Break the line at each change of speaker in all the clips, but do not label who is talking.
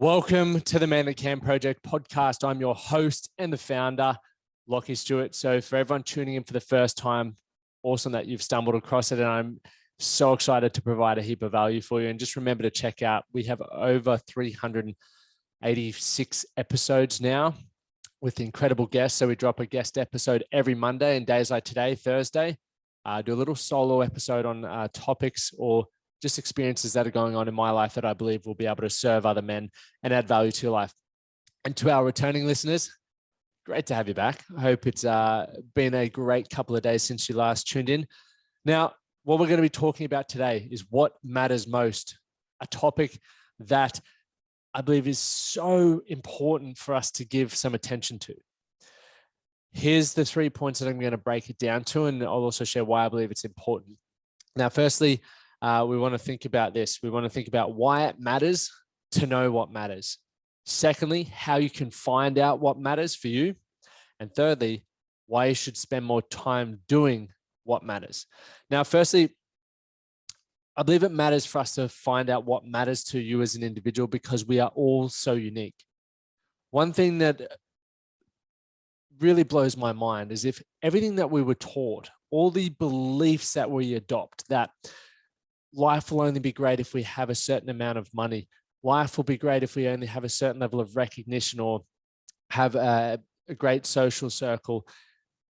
Welcome to the Man That Can Project podcast. I'm your host and the founder, Lockie Stewart. So for everyone tuning in for the first time, awesome that you've stumbled across it. And I'm so excited to provide a heap of value for you. And just remember to check out, we have over 386 episodes now with incredible guests. So we drop a guest episode every Monday, and days like today, Thursday, do a little solo episode on topics or just experiences that are going on in my life that I believe will be able to serve other men and add value to your life. And to our returning listeners, great to have you back. I hope it's been a great couple of days since you last tuned in. Now, what we're going to be talking about today is what matters most, a topic that I believe is so important for us to give some attention to. Here's the 3 points that I'm going to break it down to, and I'll also share why I believe it's important. Now, firstly, we want to think about this. We want to think about why it matters to know what matters. Secondly, how you can find out what matters for you. And thirdly, why you should spend more time doing what matters. Now, firstly, I believe it matters for us to find out what matters to you as an individual because we are all so unique. One thing that really blows my mind is if everything that we were taught, all the beliefs that we adopt, that life will only be great if we have a certain amount of money. Life will be great if we only have a certain level of recognition or have a great social circle.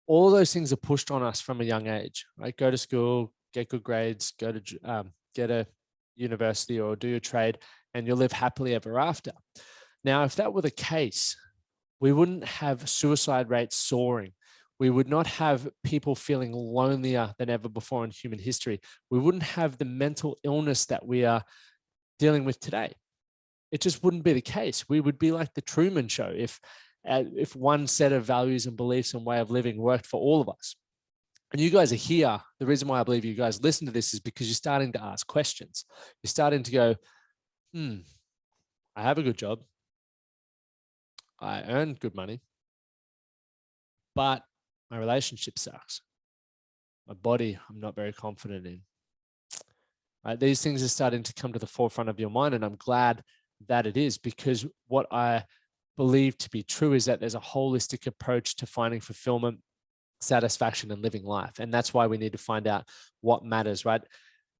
All those things are pushed on us from a young age, right? Go to school, get good grades, go to get a university or do your trade, and you'll live happily ever after. Now, if that were the case, we wouldn't have suicide rates soaring. We would not have people feeling lonelier than ever before in human history. We wouldn't have the mental illness that we are dealing with today. It just wouldn't be the case. We would be like the Truman Show if one set of values and beliefs and way of living worked for all of us. And you guys are here. The reason why I believe you guys listen to this is because you're starting to ask questions. You're starting to go, I have a good job. I earn good money, but my relationship sucks. My body, I'm not very confident in. Right? These things are starting to come to the forefront of your mind, and I'm glad that it is, because what I believe to be true is that there's a holistic approach to finding fulfillment, satisfaction, and living life. And that's why we need to find out what matters, right?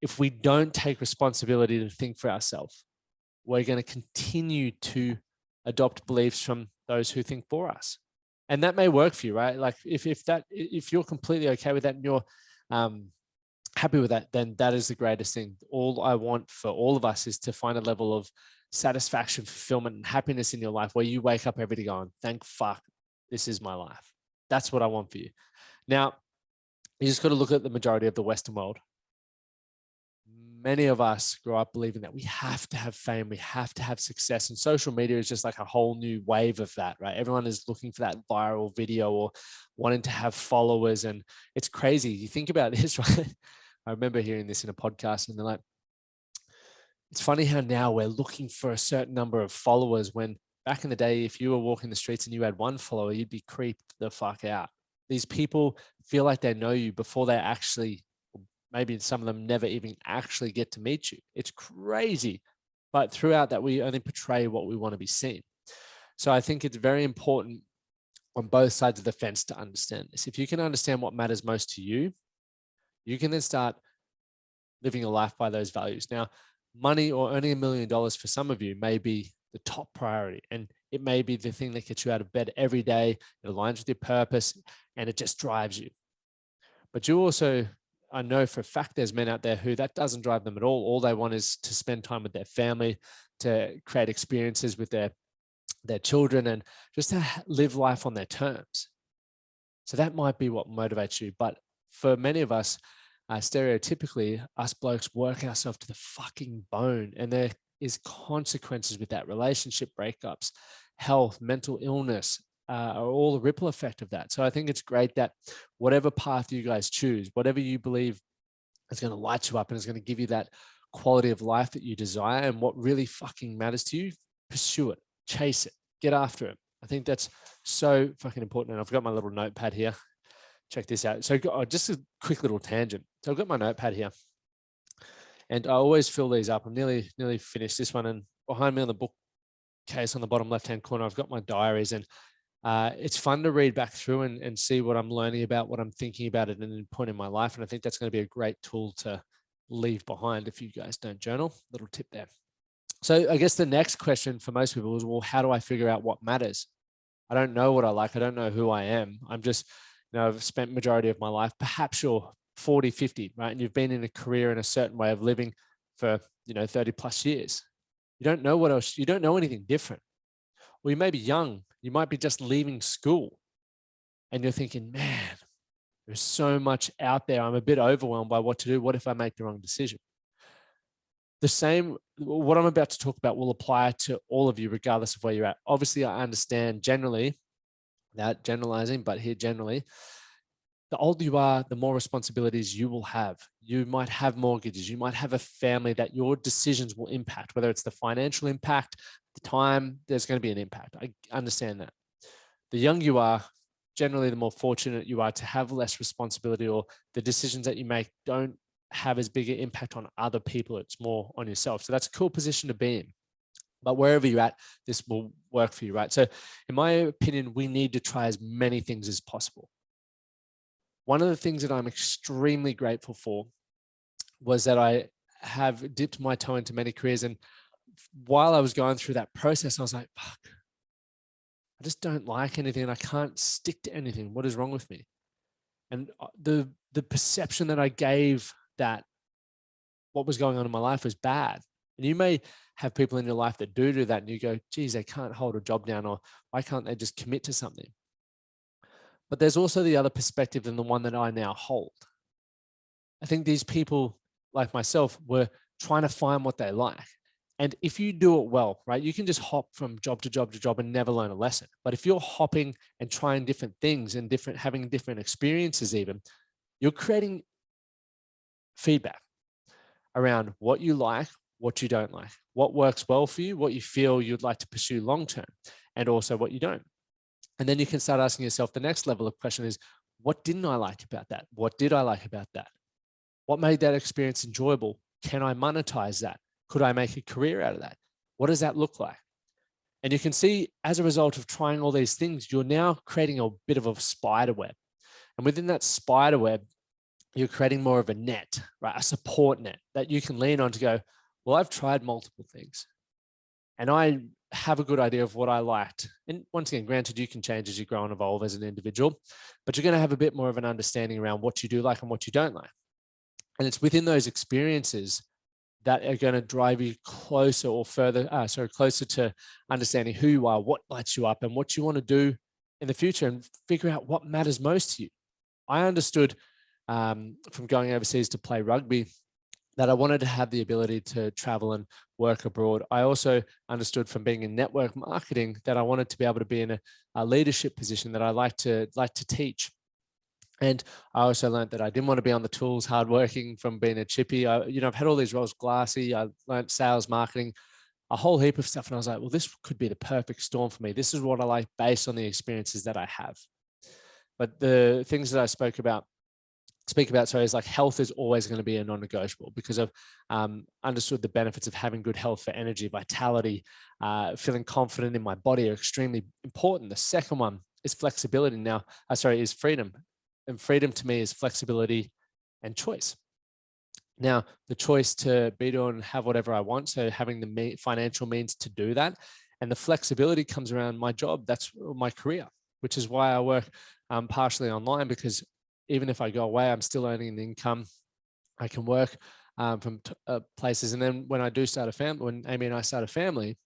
If we don't take responsibility to think for ourselves, we're going to continue to adopt beliefs from those who think for us. And that may work for you, right? Like if you're completely okay with that and you're happy with that, then that is the greatest thing. All I want for all of us is to find a level of satisfaction, fulfillment, and happiness in your life where you wake up every day going, thank fuck, this is my life. That's what I want for you. Now, you just got to look at the majority of the Western world. Many of us grow up believing that we have to have fame, we have to have success, and social media is just like a whole new wave of that, right? Everyone is looking for that viral video or wanting to have followers, and it's crazy. You think about this, right? I remember hearing this in a podcast, and they're like, it's funny how now we're looking for a certain number of followers when back in the day, if you were walking the streets and you had one follower, you'd be creeped the fuck out. These people feel like they know you before they actually, maybe some of them never even actually get to meet you. It's crazy. But throughout that, we only portray what we want to be seen. So I think it's very important on both sides of the fence to understand this. If you can understand what matters most to you, you can then start living a life by those values. Now, money or earning $1 million for some of you may be the top priority, and it may be the thing that gets you out of bed every day. It aligns with your purpose, and it just drives you. But you also, I know for a fact there's men out there who that doesn't drive them at all. All they want is to spend time with their family, to create experiences with their children, and just to live life on their terms. So that might be what motivates you. But for many of us, stereotypically, us blokes work ourselves to the fucking bone, and there is consequences with that. Relationship breakups, health, mental illness, are all the ripple effect of that. So I think it's great that whatever path you guys choose, whatever you believe is going to light you up and is going to give you that quality of life that you desire and what really fucking matters to you, pursue it, chase it, get after it. I think that's so fucking important. And I've got my little notepad here. Check this out. So just a quick little tangent. So I've got my notepad here, and I always fill these up. I'm nearly finished this one, and behind me on the case on the bottom left-hand corner, I've got my diaries, and it's fun to read back through and see what I'm learning about, what I'm thinking about at any point in my life. And I think that's going to be a great tool to leave behind if you guys don't journal. Little tip there. So I guess the next question for most people is, well, how do I figure out what matters? I don't know what I like. I don't know who I am. I'm just, I've spent majority of my life, perhaps you're 40, 50, right? And you've been in a career in a certain way of living for, 30 plus years. You don't know what else. You don't know anything different. Or you may be young. You might be just leaving school and you're thinking, man, there's so much out there. I'm a bit overwhelmed by what to do. What if I make the wrong decision? The same, what I'm about to talk about will apply to all of you, regardless of where you're at. Obviously, I understand generally, without generalizing, but here generally, the older you are, the more responsibilities you will have. You might have mortgages. You might have a family that your decisions will impact, whether it's the financial impact, the time, there's going to be an impact. I understand that. The younger you are, generally, the more fortunate you are to have less responsibility, or the decisions that you make don't have as big an impact on other people. It's more on yourself. So that's a cool position to be in. But wherever you're at, this will work for you, right? So in my opinion, we need to try as many things as possible. One of the things that I'm extremely grateful for was that I have dipped my toe into many careers. And while I was going through that process, I was like, fuck, I just don't like anything and I can't stick to anything. What is wrong with me? And the perception that I gave that what was going on in my life was bad. And you may have people in your life that do that, and you go, geez, they can't hold a job down, or why can't they just commit to something? But there's also the other perspective than the one that I now hold. I think these people like myself were trying to find what they like. And if you do it well, right, you can just hop from job to job to job and never learn a lesson. But if you're hopping and trying different things and having different experiences even, you're creating feedback around what you like, what you don't like, what works well for you, what you feel you'd like to pursue long-term, and also what you don't. And then you can start asking yourself the next level of question is, what didn't I like about that? What did I like about that? What made that experience enjoyable? Can I monetize that? Could I make a career out of that? What does that look like? And you can see as a result of trying all these things, you're now creating a bit of a spider web. And within that spider web, you're creating more of a net, right? A support net that you can lean on to go, well, I've tried multiple things and I have a good idea of what I liked. And once again, granted, you can change as you grow and evolve as an individual, but you're going to have a bit more of an understanding around what you do like and what you don't like. And it's within those experiences that are going to drive you closer or closer to understanding who you are, what lights you up, and what you want to do in the future, and figure out what matters most to you. I understood from going overseas to play rugby that I wanted to have the ability to travel and work abroad. I also understood from being in network marketing that I wanted to be able to be in a leadership position, that I like to teach. And I also learned that I didn't want to be on the tools, hardworking from being a chippy. I've had all these roles, Glassy. I learned sales, marketing, a whole heap of stuff. And I was like, well, this could be the perfect storm for me. This is what I like based on the experiences that I have. But the things that I speak about, is like health is always going to be a non-negotiable, because I've understood the benefits of having good health for energy, vitality, feeling confident in my body are extremely important. The second one is flexibility. Is freedom. And freedom to me is flexibility and choice. Now, the choice to be doing and have whatever I want, so having the financial means to do that, and the flexibility comes around my job. That's my career, which is why I work partially online, because even if I go away, I'm still earning an income. I can work from places. And then when I do start a family, when Amy and I start a family,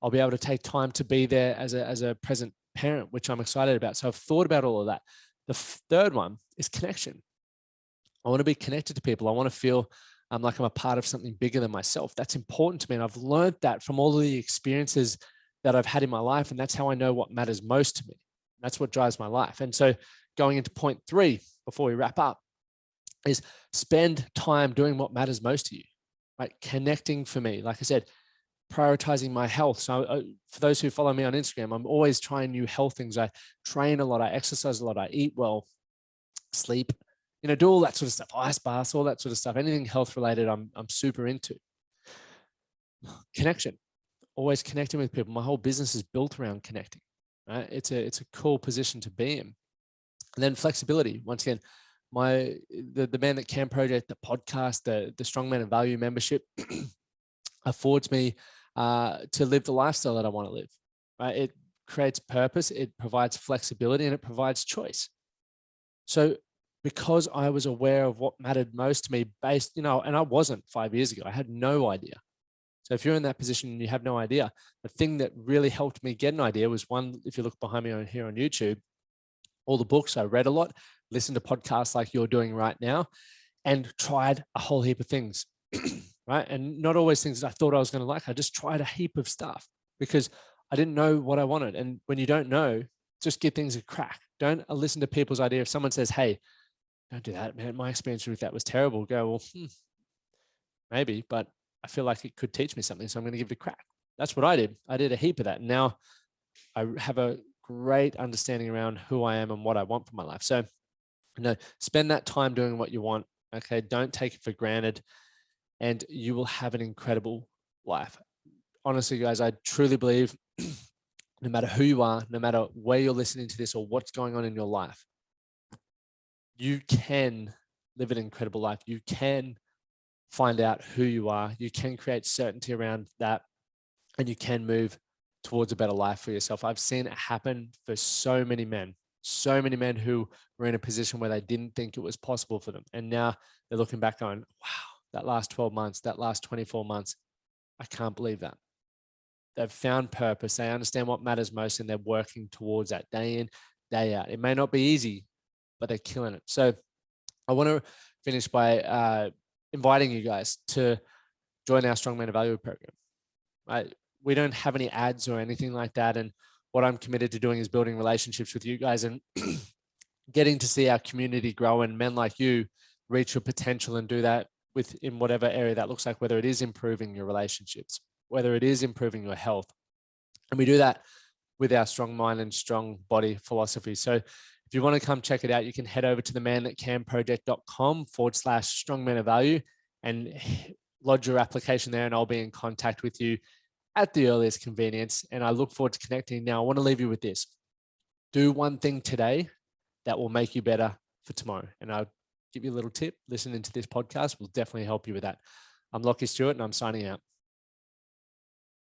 I'll be able to take time to be there as a present parent, which I'm excited about. So I've thought about all of that. The third one is connection. I want to be connected to people. I want to feel like I'm a part of something bigger than myself. That's important to me. And I've learned that from all of the experiences that I've had in my life. And that's how I know what matters most to me. That's what drives my life. And so going into point 3, before we wrap up, is spend time doing what matters most to you, right? Connecting for me, like I said, prioritizing my health. So for those who follow me on Instagram, I'm always trying new health things. I train a lot, I exercise a lot, I eat well, sleep, do all that sort of stuff, ice baths, all that sort of stuff. Anything health related, I'm super into. Connection. always connecting with people. My whole business is built around connecting, right? It's a cool position to be in. And then flexibility. Once again, the Man That Can project, the podcast, the Strongman of Value membership affords me to live the lifestyle that I want to live, right? It creates purpose, it provides flexibility, and it provides choice. So because I was aware of what mattered most to me based, and I wasn't 5 years ago, I had no idea. So if you're in that position and you have no idea, the thing that really helped me get an idea was one, if you look behind me here on YouTube, all the books, I read a lot, listened to podcasts like you're doing right now, and tried a whole heap of things, right? And not always things I thought I was going to like. I just tried a heap of stuff because I didn't know what I wanted. And when you don't know, just give things a crack. Don't listen to people's idea. If someone says, hey, don't do that, man, my experience with that was terrible. Go, well, maybe, but I feel like it could teach me something. So I'm going to give it a crack. That's what I did. I did a heap of that. And now I have a great understanding around who I am and what I want for my life. So, spend that time doing what you want. Okay. Don't take it for granted, and you will have an incredible life. Honestly, guys, I truly believe no matter who you are, no matter where you're listening to this or what's going on in your life, you can live an incredible life. You can find out who you are. You can create certainty around that, and you can move towards a better life for yourself. I've seen it happen for so many men who were in a position where they didn't think it was possible for them. And now they're looking back going, wow, that last 12 months, that last 24 months, I can't believe that. They've found purpose. They understand what matters most, and they're working towards that day in, day out. It may not be easy, but they're killing it. So I want to finish by inviting you guys to join our Strongman of Value program. Right? We don't have any ads or anything like that. And what I'm committed to doing is building relationships with you guys and getting to see our community grow, and men like you reach your potential and do that in whatever area that looks like, whether it is improving your relationships, whether it is improving your health. And we do that with our strong mind and strong body philosophy. So if you want to come check it out, you can head over to themanthatcanproject.com/strongman of value and lodge your application there, and I'll be in contact with you at the earliest convenience. And I look forward to connecting. Now, I want to leave you with this. Do one thing today that will make you better for tomorrow. And I'll give you a little tip. Listening to this podcast will definitely help you with that. I'm Lockie Stewart, and I'm signing out.